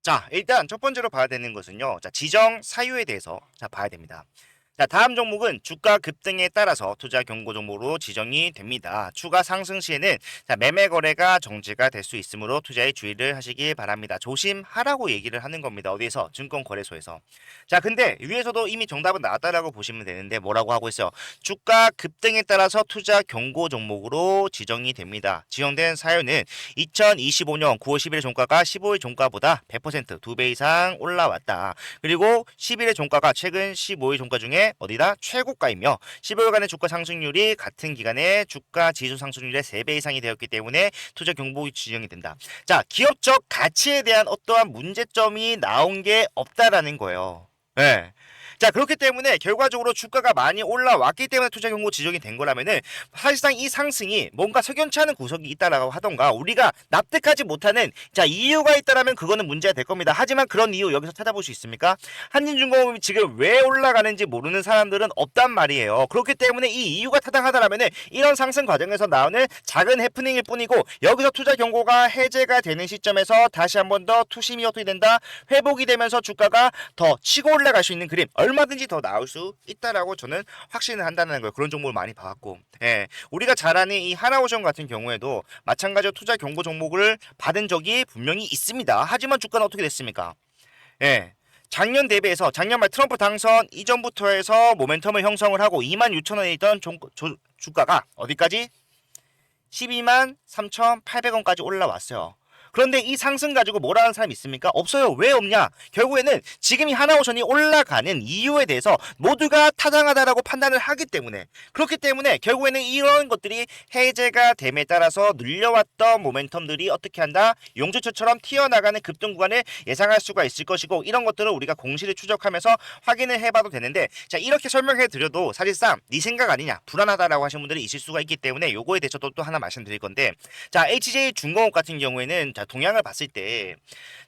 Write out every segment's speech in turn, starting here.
자, 일단 첫 번째로 봐야 되는 것은요. 자, 지정 사유에 대해서 봐야 됩니다. 자, 다음 종목은 주가 급등에 따라서 투자 경고 종목으로 지정이 됩니다. 추가 상승 시에는 매매 거래가 정지가 될 수 있으므로 투자에 주의를 하시길 바랍니다. 조심하라고 얘기를 하는 겁니다. 어디에서? 증권거래소에서. 자, 근데 위에서도 이미 정답은 나왔다라고 보시면 되는데 뭐라고 하고 있어요? 주가 급등에 따라서 투자 경고 종목으로 지정이 됩니다. 지정된 사유는 2025년 9월 11일 종가가 15일 종가보다 100% 2배 이상 올라왔다. 그리고 10일의 종가가 최근 15일 종가 중에 어디다? 최고가이며 15일간의 주가 상승률이 같은 기간에 주가 지수 상승률의 3배 이상이 되었기 때문에 투자 경보기 지정이 된다. 자, 기업적 가치에 대한 어떠한 문제점이 나온 게 없다라는 거예요. 네. 자, 그렇기 때문에 결과적으로 주가가 많이 올라왔기 때문에 투자 경고 지정이 된 거라면은 사실상 이 상승이 뭔가 석연치 않은 구석이 있다라고 하던가 우리가 납득하지 못하는 이유가 있다라면 그거는 문제가 될 겁니다. 하지만 그런 이유 여기서 찾아볼 수 있습니까? 한진중공업이 지금 왜 올라가는지 모르는 사람들은 없단 말이에요. 그렇기 때문에 이 이유가 타당하다라면은 이런 상승 과정에서 나오는 작은 해프닝일 뿐이고 여기서 투자 경고가 해제가 되는 시점에서 다시 한 번 더 투심이 어떻게 된다? 회복이 되면서 주가가 더 치고 올라갈 수 있는 그림 얼마든지 더 나올 수 있다라고 저는 확신을 한다는 거예요. 그런 종목을 많이 봐왔고, 예, 우리가 잘 아는 이 하나오션 같은 경우에도 마찬가지로 투자 경고 종목을 받은 적이 분명히 있습니다. 하지만 주가는 어떻게 됐습니까? 예. 작년 대비해서 작년 말 트럼프 당선 이전부터 해서 모멘텀을 형성을 하고 26,000원에 있던 주가가 어디까지? 12만 3,800원까지 올라왔어요. 그런데 이 상승 가지고 뭐라는 사람이 있습니까? 없어요. 왜 없냐? 결국에는 지금 이 하나오션이 올라가는 이유에 대해서 모두가 타당하다라고 판단을 하기 때문에 그렇기 때문에 결국에는 이런 것들이 해제가 됨에 따라서 눌려왔던 모멘텀들이 어떻게 한다? 용주철처럼 튀어나가는 급등 구간을 예상할 수가 있을 것이고 이런 것들을 우리가 공시를 추적하면서 확인을 해봐도 되는데 자 이렇게 설명해 드려도 사실상 네 생각 아니냐 불안하다라고 하시는 분들이 있을 수가 있기 때문에 요거에 대해서도 또 하나 말씀드릴 건데 자 HJ 중공업 같은 경우에는 자 동향을 봤을 때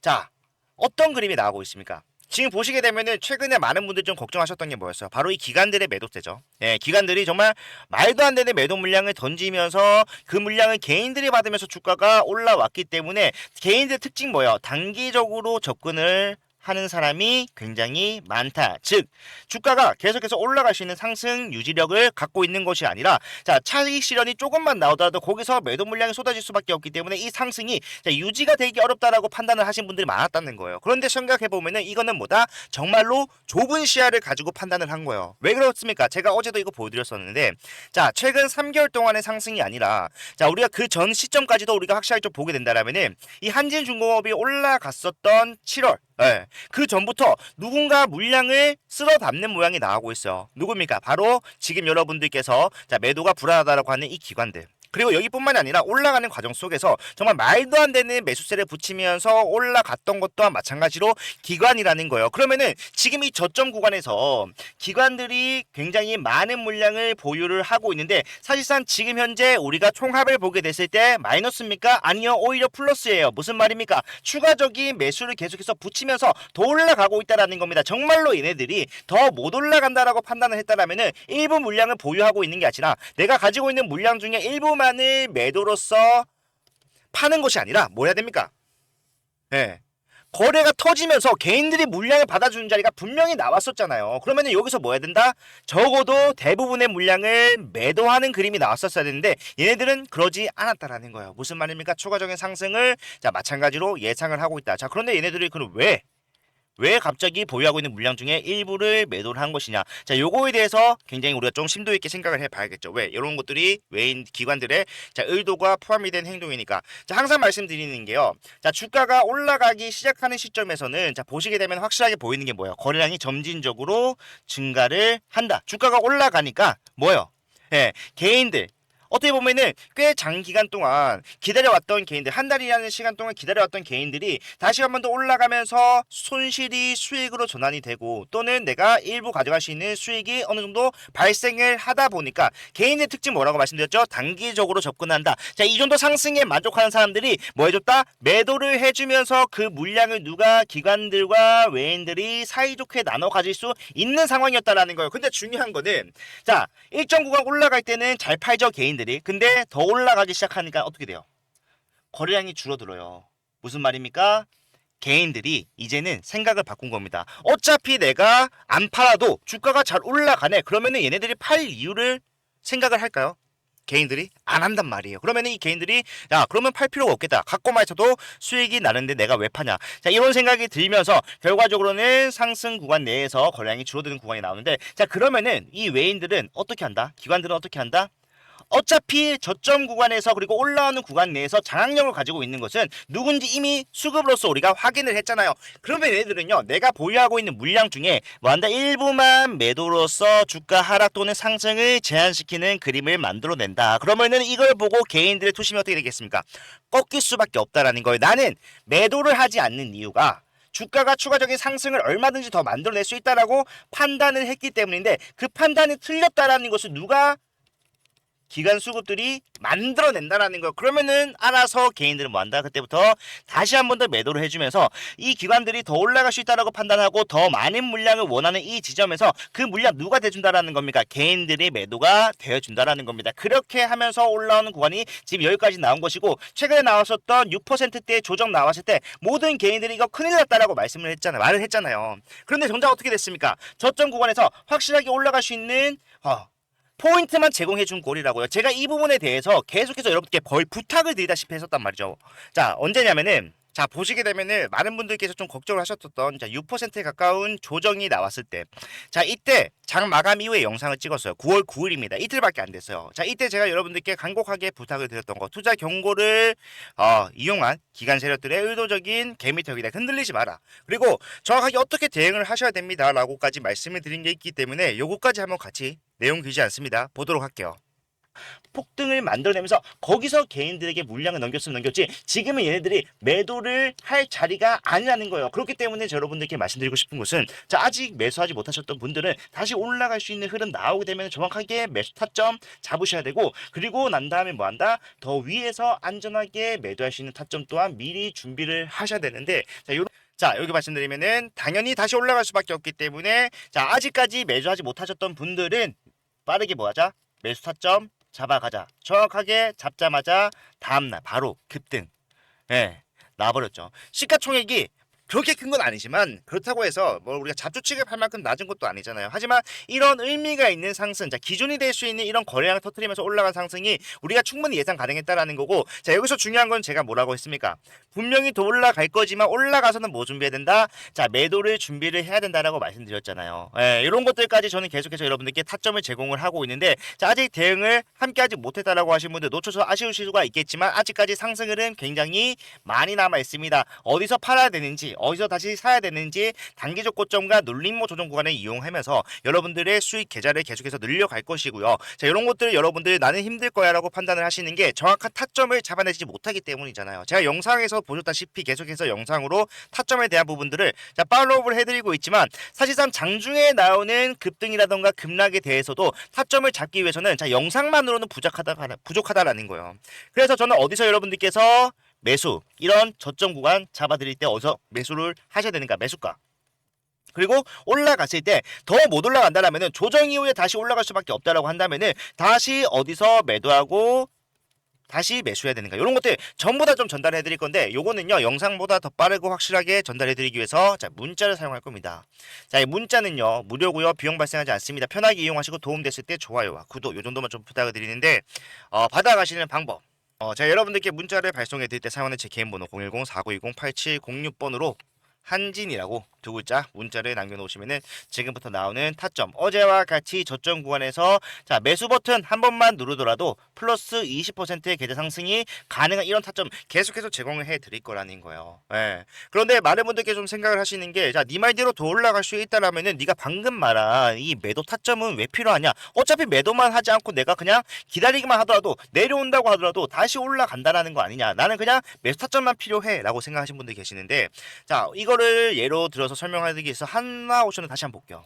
자 어떤 그림이 나오고 있습니까? 지금 보시게 되면은 최근에 많은 분들이 좀 걱정하셨던 게 뭐였어요? 바로 이 기관들의 매도세죠. 예, 기관들이 정말 말도 안 되는 매도 물량을 던지면서 그 물량을 개인들이 받으면서 주가가 올라왔기 때문에 개인들 특징 뭐예요? 단기적으로 접근을 하는 사람이 굉장히 많다. 즉 주가가 계속해서 올라갈 수 있는 상승 유지력을 갖고 있는 것이 아니라 자 차익 실현이 조금만 나오더라도 거기서 매도 물량이 쏟아질 수밖에 없기 때문에 이 상승이 유지가 되기 어렵다라고 판단을 하신 분들이 많았다는 거예요. 그런데 생각해 보면은 이거는 뭐다? 정말로 좁은 시야를 가지고 판단을 한 거예요. 왜 그렇습니까? 제가 어제도 이거 보여드렸었는데 자 최근 3개월 동안의 상승이 아니라 자 우리가 그 전 시점까지도 우리가 확실하게 좀 보게 된다라면은 이 한진중공업이 올라갔었던 7월 그 전부터 누군가 물량을 쓸어 담는 모양이 나오고 있어요. 누굽니까? 바로 지금 여러분들께서 자 매도가 불안하다라고 하는 이 기관들. 그리고 여기뿐만이 아니라 올라가는 과정 속에서 정말 말도 안 되는 매수세를 붙이면서 올라갔던 것 또한 마찬가지로 기관이라는 거예요. 그러면은 지금 이 저점 구간에서 기관들이 굉장히 많은 물량을 보유를 하고 있는데 사실상 지금 현재 우리가 총합을 보게 됐을 때 마이너스입니까? 아니요, 오히려 플러스예요. 무슨 말입니까? 추가적인 매수를 계속해서 붙이면서 더 올라가고 있다라는 겁니다. 정말로 얘네들이 더 못 올라간다라고 판단을 했다라면은 일부 물량을 보유하고 있는 게 아니라 내가 가지고 있는 물량 중에 일부만을 매도로서 파는 것이 아니라 뭐 해야 됩니까? 예. 거래가 터지면서 개인들이 물량을 받아주는 자리가 분명히 나왔었잖아요. 그러면 여기서 뭐 해야 된다? 적어도 대부분의 물량을 매도하는 그림이 나왔었어야 되는데 얘네들은 그러지 않았다라는 거예요. 무슨 말입니까? 추가적인 상승을 자 마찬가지로 예상을 하고 있다. 자 그런데 얘네들이 그럼 왜 갑자기 보유하고 있는 물량 중에 일부를 매도를 한 것이냐. 자, 요거에 대해서 굉장히 우리가 좀 심도 있게 생각을 해봐야겠죠. 왜? 이런 것들이 외인 기관들의 자, 의도가 포함이 된 행동이니까. 자, 항상 말씀드리는 게요. 자, 주가가 올라가기 시작하는 시점에서는 자, 보시게 되면 확실하게 보이는 게 뭐예요? 거래량이 점진적으로 증가를 한다. 주가가 올라가니까 뭐예요? 예, 개인들 어떻게 보면은 꽤 장기간 동안 기다려왔던 개인들 한 달이라는 시간 동안 기다려왔던 개인들이 다시 한 번 더 올라가면서 손실이 수익으로 전환이 되고 또는 내가 일부 가져갈 수 있는 수익이 어느 정도 발생을 하다 보니까 개인의 특징 뭐라고 말씀드렸죠? 단기적으로 접근한다. 자, 이 정도 상승에 만족하는 사람들이 뭐 해줬다? 매도를 해주면서 그 물량을 누가 기관들과 외인들이 사이좋게 나눠 가질 수 있는 상황이었다라는 거예요. 근데 중요한 거는 자 일정 구간 올라갈 때는 잘 팔죠 개인들. 근데 더 올라가기 시작하니까 어떻게 돼요? 거래량이 줄어들어요. 무슨 말입니까? 개인들이 이제는 생각을 바꾼 겁니다. 어차피 내가 안 팔아도 주가가 잘 올라가네. 그러면은 얘네들이 팔 이유를 생각을 할까요? 개인들이 안 한단 말이에요. 그러면 이 개인들이 야 그러면 팔 필요가 없겠다. 갖고만 있어도 수익이 나는데 내가 왜 파냐. 자 이런 생각이 들면서 결과적으로는 상승 구간 내에서 거래량이 줄어드는 구간이 나오는데 자 그러면은 이 외인들은 어떻게 한다? 기관들은 어떻게 한다? 어차피 저점 구간에서 그리고 올라오는 구간 내에서 장악력을 가지고 있는 것은 누군지 이미 수급으로서 우리가 확인을 했잖아요. 그러면 얘네들은요 내가 보유하고 있는 물량 중에 뭐한다 일부만 매도로서 주가 하락 또는 상승을 제한시키는 그림을 만들어낸다. 그러면은 이걸 보고 개인들의 투심이 어떻게 되겠습니까? 꺾일 수밖에 없다라는 거예요. 나는 매도를 하지 않는 이유가 주가가 추가적인 상승을 얼마든지 더 만들어낼 수 있다라고 판단을 했기 때문인데 그 판단이 틀렸다라는 것을 누가 기관 수급들이 만들어낸다라는 거. 그러면은 알아서 개인들은 뭐한다? 그때부터 다시 한 번 더 매도를 해주면서 이 기관들이 더 올라갈 수 있다라고 판단하고 더 많은 물량을 원하는 이 지점에서 그 물량 누가 대준다라는 겁니까? 개인들이 매도가 되어준다라는 겁니다. 그렇게 하면서 올라오는 구간이 지금 여기까지 나온 것이고 최근에 나왔었던 6%대 조정 나왔을 때 모든 개인들이 이거 큰일 났다라고 말을 했잖아요. 그런데 정작 어떻게 됐습니까? 저점 구간에서 확실하게 올라갈 수 있는 포인트만 제공해 준 꼴이라고요. 제가 이 부분에 대해서 계속해서 여러분께 거의 부탁을 드리다시피 했었단 말이죠. 자, 언제냐면은 자, 보시게 되면은 많은 분들께서 좀 걱정을 하셨던 자, 6%에 가까운 조정이 나왔을 때. 자, 이때 장 마감 이후에 영상을 찍었어요. 9월 9일입니다. 이틀밖에 안 됐어요. 자, 이때 제가 여러분들께 간곡하게 부탁을 드렸던 거. 투자 경고를 이용한 기관 세력들의 의도적인 개미턱이다. 흔들리지 마라. 그리고 정확하게 어떻게 대응을 하셔야 됩니다라고까지 말씀을 드린 게 있기 때문에 요거까지 한번 같이 내용 길지 않습니다. 보도록 할게요. 폭등을 만들어내면서 거기서 개인들에게 물량을 넘겼으면 넘겼지 지금은 얘네들이 매도를 할 자리가 아니라는 거예요. 그렇기 때문에 여러분들께 말씀드리고 싶은 것은 자 아직 매수하지 못하셨던 분들은 다시 올라갈 수 있는 흐름 나오게 되면 정확하게 매수 타점 잡으셔야 되고 그리고 난 다음에 뭐한다? 더 위에서 안전하게 매도할 수 있는 타점 또한 미리 준비를 하셔야 되는데 자 여기 말씀드리면은 당연히 다시 올라갈 수밖에 없기 때문에 자 아직까지 매수하지 못하셨던 분들은 빠르게 뭐하자? 매수 타점 잡아가자. 정확하게 잡자마자 다음날 바로 급등. 예, 나와버렸죠. 시가총액이 그렇게 큰 건 아니지만 그렇다고 해서 뭐 우리가 잡주치기 팔 만큼 낮은 것도 아니잖아요. 하지만 이런 의미가 있는 상승, 자 기준이 될 수 있는 이런 거래량을 터뜨리면서 올라간 상승이 우리가 충분히 예상 가능했다라는 거고 자 여기서 중요한 건 제가 뭐라고 했습니까? 분명히 더 올라갈 거지만 올라가서는 뭐 준비해야 된다? 자 매도를 준비를 해야 된다라고 말씀드렸잖아요. 예, 이런 것들까지 저는 계속해서 여러분들께 타점을 제공을 하고 있는데 자 아직 대응을 함께하지 못했다라고 하신 분들 놓쳐서 아쉬우실 수가 있겠지만 아직까지 상승률은 굉장히 많이 남아 있습니다. 어디서 팔아야 되는지 어디서 다시 사야 되는지 단기적 고점과 눌림목 조정 구간을 이용하면서 여러분들의 수익 계좌를 계속해서 늘려갈 것이고요. 자 이런 것들을 여러분들 나는 힘들 거야 라고 판단을 하시는 게 정확한 타점을 잡아내지 못하기 때문이잖아요. 제가 영상에서 보셨다시피 계속해서 영상으로 타점에 대한 부분들을 자 팔로우를 해드리고 있지만 사실상 장중에 나오는 급등이라던가 급락에 대해서도 타점을 잡기 위해서는 자 영상만으로는 부족하다라는 거예요. 그래서 저는 어디서 여러분들께서 매수 이런 저점 구간 잡아드릴 때 어디서 매수를 하셔야 되는가? 매수가. 그리고 올라갔을 때 더 못 올라간다라면은 조정 이후에 다시 올라갈 수밖에 없다라고 한다면은 다시 어디서 매도하고 다시 매수해야 되는가 이런 것들 전부 다 좀 전달해 드릴 건데 요거는요 영상보다 더 빠르고 확실하게 전달해 드리기 위해서 자 문자를 사용할 겁니다. 자 이 문자는요 무료고요 비용 발생하지 않습니다. 편하게 이용하시고 도움됐을 때 좋아요와 구독 요 정도만 좀 부탁을 드리는데 받아가시는 방법 제가 여러분들께 문자를 발송해 드릴 때 사용하는 제 개인 번호 010-4920-8706번으로 한진이라고 두 글자 문자를 남겨놓으시면은 지금부터 나오는 타점 어제와 같이 저점 구간에서 자 매수 버튼 한 번만 누르더라도 플러스 20%의 계좌 상승이 가능한 이런 타점 계속해서 제공을 해드릴 거라는 거예요. 예. 그런데 많은 분들께 좀 생각을 하시는 게 자 네 말대로 더 올라갈 수 있다라면은 네가 방금 말한 이 매도 타점은 왜 필요하냐? 어차피 매도만 하지 않고 내가 그냥 기다리기만 하더라도 내려온다고 하더라도 다시 올라간다라는 거 아니냐? 나는 그냥 매수 타점만 필요해라고 생각하시는 분들 계시는데 자 이거를 예로 들어서 설명하기 위해서 하나오션을 다시 한번 볼게요.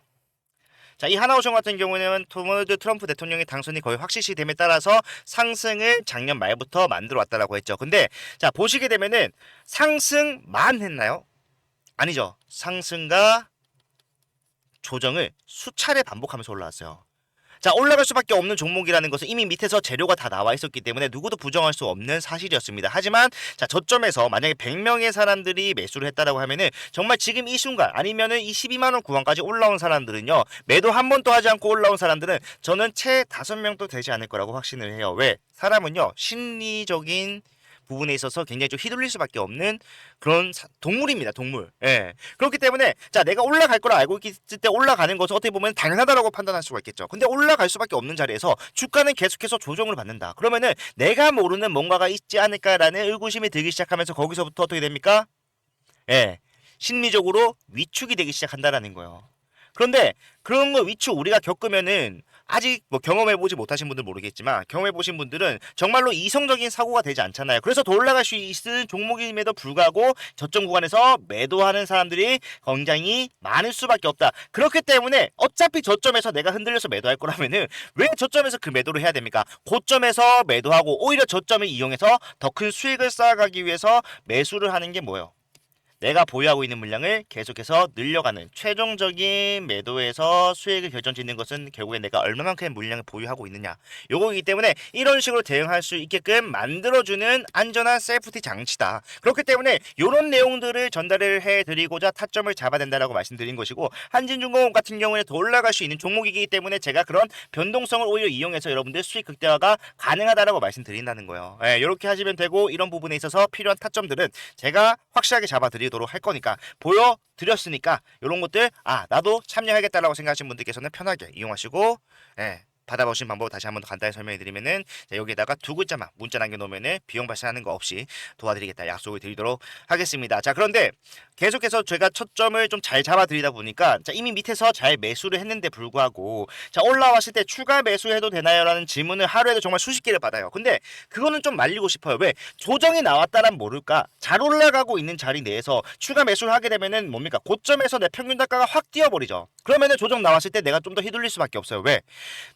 자, 이 하나오션 같은 경우에는 도널드 트럼프 대통령의 당선이 거의 확실시됨에 따라서 상승을 작년 말부터 만들어 왔다라고 했죠. 근데 자 보시게 되면은 상승만 했나요? 아니죠. 상승과 조정을 수차례 반복하면서 올라왔어요. 자, 올라갈 수밖에 없는 종목이라는 것은 이미 밑에서 재료가 다 나와 있었기 때문에 누구도 부정할 수 없는 사실이었습니다. 하지만 자, 저점에서 만약에 100명의 사람들이 매수를 했다라고 하면은 정말 지금 이 순간 아니면은 이 12만 원 구간까지 올라온 사람들은요. 매도 한 번도 하지 않고 올라온 사람들은 저는 채 5명도 되지 않을 거라고 확신을 해요. 왜? 사람은요. 심리적인 부분에 있어서 굉장히 좀 휘둘릴 수밖에 없는 그런 동물입니다. 동물. 예. 그렇기 때문에 자 내가 올라갈 걸 알고 있을 때 올라가는 것은 어떻게 보면 당연하다라고 판단할 수가 있겠죠. 근데 올라갈 수밖에 없는 자리에서 주가는 계속해서 조정을 받는다. 그러면은 내가 모르는 뭔가가 있지 않을까라는 의구심이 들기 시작하면서 거기서부터 어떻게 됩니까? 예. 심리적으로 위축이 되기 시작한다라는 거예요. 그런데 그런 거 위축 우리가 겪으면은 아직 뭐 경험해보지 못하신 분들 모르겠지만 경험해보신 분들은 정말로 이성적인 사고가 되지 않잖아요. 그래서 더 올라갈 수 있는 종목임에도 불구하고 저점 구간에서 매도하는 사람들이 굉장히 많을 수밖에 없다. 그렇기 때문에 어차피 저점에서 내가 흔들려서 매도할 거라면은 왜 저점에서 그 매도를 해야 됩니까? 고점에서 매도하고 오히려 저점을 이용해서 더 큰 수익을 쌓아가기 위해서 매수를 하는 게 뭐예요? 내가 보유하고 있는 물량을 계속해서 늘려가는 최종적인 매도에서 수익을 결정짓는 것은 결국에 내가 얼마만큼의 물량을 보유하고 있느냐 요거이기 때문에 이런 식으로 대응할 수 있게끔 만들어주는 안전한 세이프티 장치다. 그렇기 때문에 이런 내용들을 전달을 해드리고자 타점을 잡아야 된다라고 말씀드린 것이고 한진중공업 같은 경우에 더 올라갈 수 있는 종목이기 때문에 제가 그런 변동성을 오히려 이용해서 여러분들 수익 극대화가 가능하다라고 말씀드린다는 거예요. 이렇게 하시면 되고 이런 부분에 있어서 필요한 타점들은 제가 확실하게 잡아드리도록 할 거니까 보여드렸으니까 이런 것들 나도 참여하겠다라고 생각하시는 분들께서는 편하게 이용하시고 받아보신 방법 다시 한번 더 간단히 설명해 드리면은 여기에다가 두 글자만 문자 남겨놓으면은 비용 발생하는 거 없이 도와드리겠다 약속을 드리도록 하겠습니다. 자 그런데 계속해서 제가 초점을 좀 잘 잡아드리다 보니까 자 이미 밑에서 잘 매수를 했는데 불구하고 자 올라왔을 때 추가 매수해도 되나요? 라는 질문을 하루에도 정말 수십 개를 받아요. 근데 그거는 좀 말리고 싶어요. 왜? 조정이 나왔다란 모를까 잘 올라가고 있는 자리 내에서 추가 매수를 하게 되면은 뭡니까? 고점에서 내 평균 단가가 확 뛰어버리죠. 그러면은 조정 나왔을 때 내가 좀 더 휘둘릴 수밖에 없어요. 왜?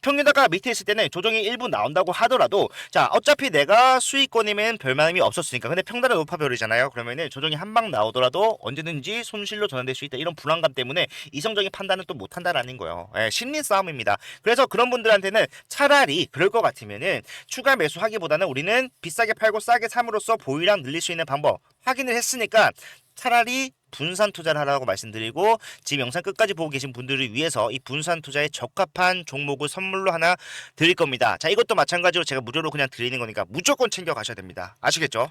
평균 단가가 밑에 있을 때는 조정이 일부 나온다고 하더라도 자 어차피 내가 수익권이면 별마음이 없었으니까 근데 평단은 높아버리잖아요. 그러면은 조정이 한 방 나오더라도 언제든지 손실로 전환될 수 있다. 이런 불안감 때문에 이성적인 판단은 또 못한다라는 거예요. 심리 싸움입니다. 그래서 그런 분들한테는 차라리 그럴 것 같으면은 추가 매수하기보다는 우리는 비싸게 팔고 싸게 삼으로써 보유량 늘릴 수 있는 방법 확인을 했으니까 차라리 분산 투자를 하라고 말씀드리고 지금 영상 끝까지 보고 계신 분들을 위해서 이 분산 투자에 적합한 종목을 선물로 하나 드릴 겁니다. 자 이것도 마찬가지로 제가 무료로 그냥 드리는 거니까 무조건 챙겨 가셔야 됩니다. 아시겠죠?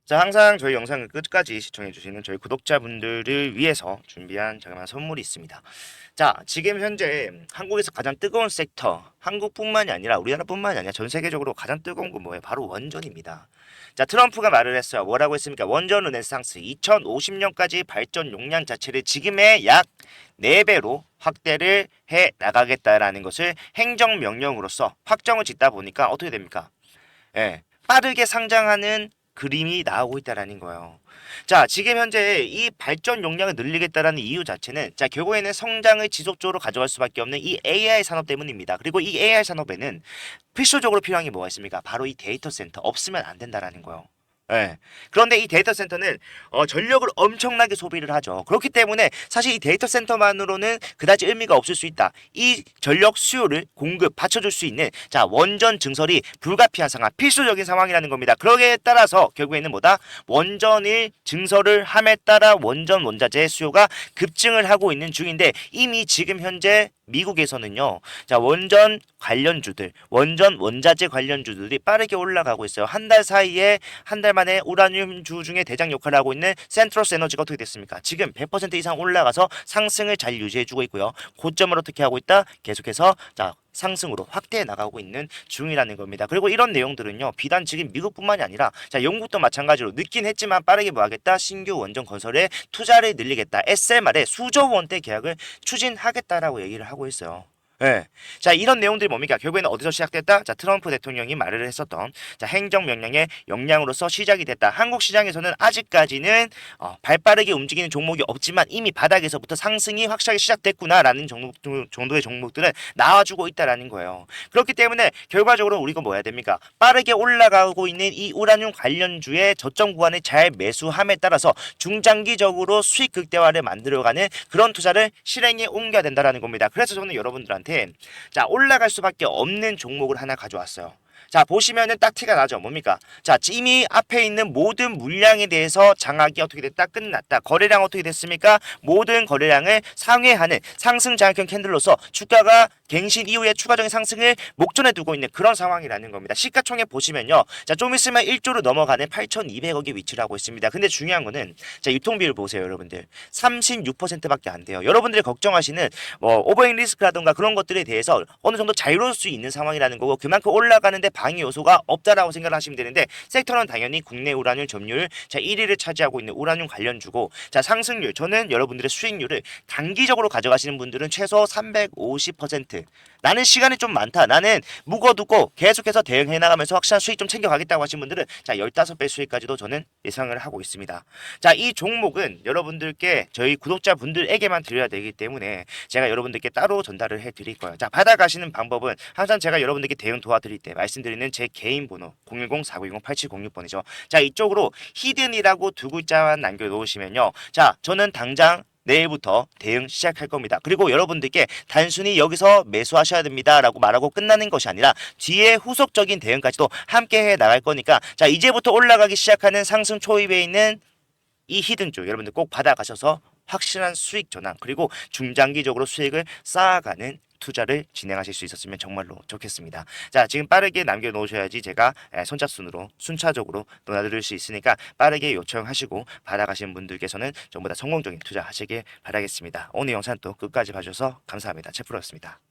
자 항상 저희 영상을 끝까지 시청해주시는 저희 구독자분들을 위해서 준비한 자그마한 선물이 있습니다. 자 지금 현재 한국에서 가장 뜨거운 섹터 한국뿐만이 아니라 우리나라뿐만이 아니라 전 세계적으로 가장 뜨거운 건 뭐예요? 바로 원전입니다. 자 트럼프가 말을 했어요. 뭐라고 했습니까? 원전 르네상스 2050년까지 발전 용량 자체를 지금의 약 4배로 확대를 해 나가겠다라는 것을 행정명령으로서 확정을 짓다 보니까 어떻게 됩니까? 빠르게 상장하는 그림이 나오고 있다라는 거예요. 자, 지금 현재 이 발전 용량을 늘리겠다라는 이유 자체는 자, 결국에는 성장을 지속적으로 가져갈 수밖에 없는 이 AI 산업 때문입니다. 그리고 이 AI 산업에는 필수적으로 필요한 게 뭐가 있습니까? 바로 이 데이터 센터 없으면 안 된다라는 거예요. 그런데 이 데이터 센터는 전력을 엄청나게 소비를 하죠. 그렇기 때문에 사실 이 데이터 센터만으로는 그다지 의미가 없을 수 있다. 이 전력 수요를 공급 받쳐줄 수 있는 자 원전 증설이 불가피한 상황, 필수적인 상황이라는 겁니다. 그러기에 따라서 결국에는 뭐다? 원전을 증설을 함에 따라 원전 원자재의 수요가 급증을 하고 있는 중인데 이미 지금 현재 미국에서는요. 자, 원전 관련주들, 원전 원자재 관련주들이 빠르게 올라가고 있어요. 한 달 사이에 한 달 만에 우라늄주 중에 대장 역할을 하고 있는 센트러스 에너지가 어떻게 됐습니까? 지금 100% 이상 올라가서 상승을 잘 유지해주고 있고요. 고점을 어떻게 하고 있다? 계속해서 자 상승으로 확대해 나가고 있는 중이라는 겁니다. 그리고 이런 내용들은요. 비단 지금 미국뿐만이 아니라 자 영국도 마찬가지로 늦긴 했지만 빠르게 뭐 하겠다? 신규 원전 건설에 투자를 늘리겠다. SMR에 수조 원대 계약을 추진하겠다라고 얘기를 하고 있어요. 자 이런 내용들이 뭡니까? 결국에는 어디서 시작됐다? 자 트럼프 대통령이 말을 했었던 자 행정명령의 역량으로서 시작이 됐다. 한국 시장에서는 아직까지는 발빠르게 움직이는 종목이 없지만 이미 바닥에서부터 상승이 확실하게 시작됐구나라는 정도의 종목들은 나와주고 있다라는 거예요. 그렇기 때문에 결과적으로 우리가 뭐 해야 됩니까? 빠르게 올라가고 있는 이 우라늄 관련주의 저점 구간을 잘 매수함에 따라서 중장기적으로 수익 극대화를 만들어가는 그런 투자를 실행에 옮겨야 된다라는 겁니다. 그래서 저는 여러분들한테 여러분들한테 자 올라갈 수밖에 없는 종목을 하나 가져왔어요. 자 보시면은 딱 티가 나죠. 뭡니까? 자 이미 앞에 있는 모든 물량에 대해서 장악이 어떻게 됐다? 끝났다. 거래량 어떻게 됐습니까? 모든 거래량을 상회하는 상승 장악형 캔들로서 주가가 갱신 이후에 추가적인 상승을 목전에 두고 있는 그런 상황이라는 겁니다. 시가총액 보시면요. 자 좀 있으면 1조로 넘어가는 8,200억의 위치를 하고 있습니다. 근데 중요한 거는 자 유통비율 보세요, 여러분들. 36%밖에 안 돼요. 여러분들이 걱정하시는 뭐 오버행 리스크라든가 그런 것들에 대해서 어느 정도 자유로울 수 있는 상황이라는 거고 그만큼 올라가는데 방해 요소가 없다라고 생각을 하시면 되는데 섹터는 당연히 국내 우라늄 점유율 자 1위를 차지하고 있는 우라늄 관련주고 자 상승률 저는 여러분들의 수익률을 단기적으로 가져가시는 분들은 최소 350% 나는 시간이 좀 많다. 나는 묵어두고 계속해서 대응해 나가면서 확실한 수익 좀 챙겨가겠다고 하신 분들은 자 15배 수익까지도 저는 예상을 하고 있습니다. 자 이 종목은 여러분들께 저희 구독자분들에게만 드려야 되기 때문에 제가 여러분들께 따로 전달을 해드릴 거예요. 자 받아가시는 방법은 항상 제가 여러분들께 대응 도와드릴 때 말씀드리는 제 개인 번호 010-4920-8706번이죠. 자 이쪽으로 히든이라고 두 글자만 남겨놓으시면요. 자 저는 당장 내일부터 대응 시작할 겁니다. 그리고 여러분들께 단순히 여기서 매수하셔야 됩니다 라고 말하고 끝나는 것이 아니라 뒤에 후속적인 대응까지도 함께 해 나갈 거니까 자 이제부터 올라가기 시작하는 상승 초입에 있는 이 히든주 여러분들 꼭 받아가셔서 확실한 수익 전환 그리고 중장기적으로 수익을 쌓아가는 투자를 진행하실 수 있었으면 정말로 좋겠습니다. 자 지금 빠르게 남겨놓으셔야지 제가 선착순으로 순차적으로 논하드릴 수 있으니까 빠르게 요청하시고 받아가시는 분들께서는 전부 다 성공적인 투자하시길 바라겠습니다. 오늘 영상 또 끝까지 봐주셔서 감사합니다. 채프로였습니다.